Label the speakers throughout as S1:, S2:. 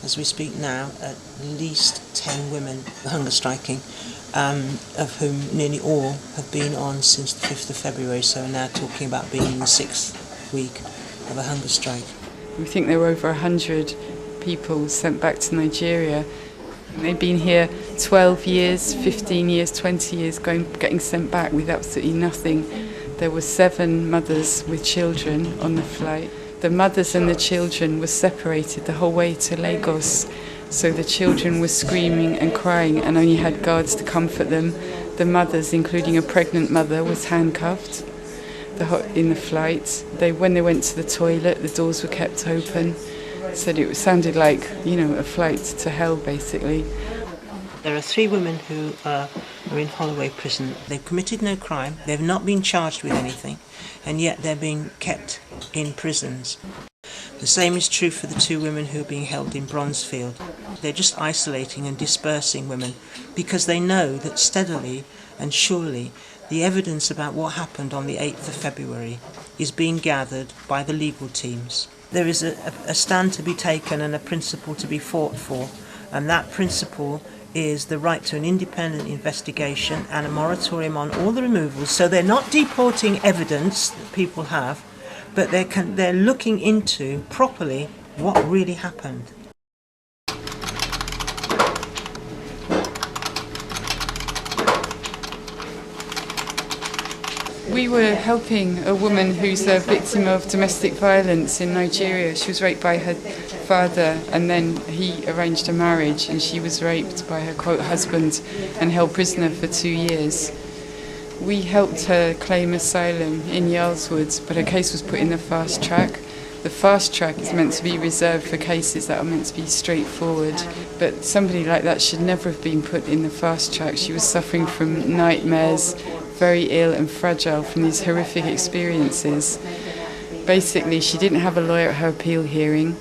S1: as we speak now, at least 10 women hunger striking, of whom nearly all have been on since the 5th of February, so we're now talking about being in the 6th week of a hunger strike.
S2: We think there were over 100 people sent back to Nigeria. They've been here 12 years, 15 years, 20 years, getting sent back with absolutely nothing. There were 7 mothers with children on the flight. The mothers and the children were separated the whole way to Lagos. So the children were screaming and crying and only had guards to comfort them. The mothers, including a pregnant mother, was handcuffed in the flight. When they went to the toilet, the doors were kept open. So it sounded like, a flight to hell, basically.
S1: There are 3 women who are in Holloway prison. They've committed no crime, they've not been charged with anything, and yet they're being kept in prisons. The same is true for the 2 women who are being held in Bronzefield. They're just isolating and dispersing women because they know that steadily and surely the evidence about what happened on the 8th of February is being gathered by the legal teams. There is a stand to be taken and a principle to be fought for, and that principle is the right to an independent investigation and a moratorium on all the removals. So they're not deporting evidence that people have, but they're looking into properly what really happened.
S2: We were helping a woman who's a victim of domestic violence in Nigeria. She was raped by her father and then he arranged a marriage and she was raped by her quote husband and held prisoner for 2 years. We helped her claim asylum in Yarl's, but her case was put in the fast track. The fast track is meant to be reserved for cases that are meant to be straightforward, but somebody like that should never have been put in the fast track. She was suffering from nightmares, very ill and fragile from these horrific experiences. Basically, she didn't have a lawyer at her appeal hearing.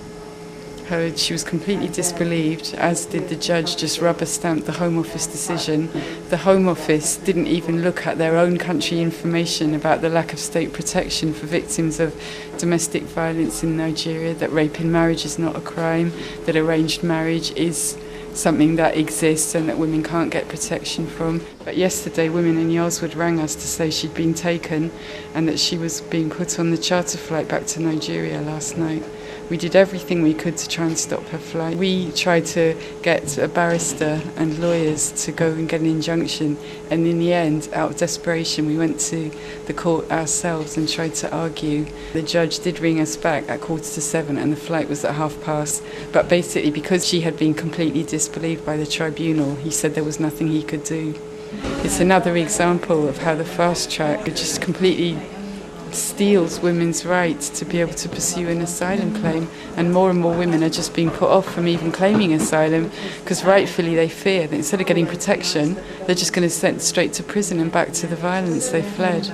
S2: She was completely disbelieved, as did the judge, just rubber-stamped the Home Office decision. The Home Office didn't even look at their own country information about the lack of state protection for victims of domestic violence in Nigeria, that rape in marriage is not a crime, that arranged marriage is something that exists and that women can't get protection from. But yesterday, women in Yarlswood rang us to say she'd been taken and that she was being put on the charter flight back to Nigeria last night. We did everything we could to try and stop her flight. We tried to get a barrister and lawyers to go and get an injunction, and in the end, out of desperation, we went to the court ourselves and tried to argue. The judge did ring us back at 7:15 and the flight was at 5:30, but basically because she had been completely disbelieved by the tribunal, he said there was nothing he could do. It's another example of how the fast track just completely steals women's rights to be able to pursue an asylum claim, and more women are just being put off from even claiming asylum because rightfully they fear that instead of getting protection they're just going to be sent straight to prison and back to the violence they fled.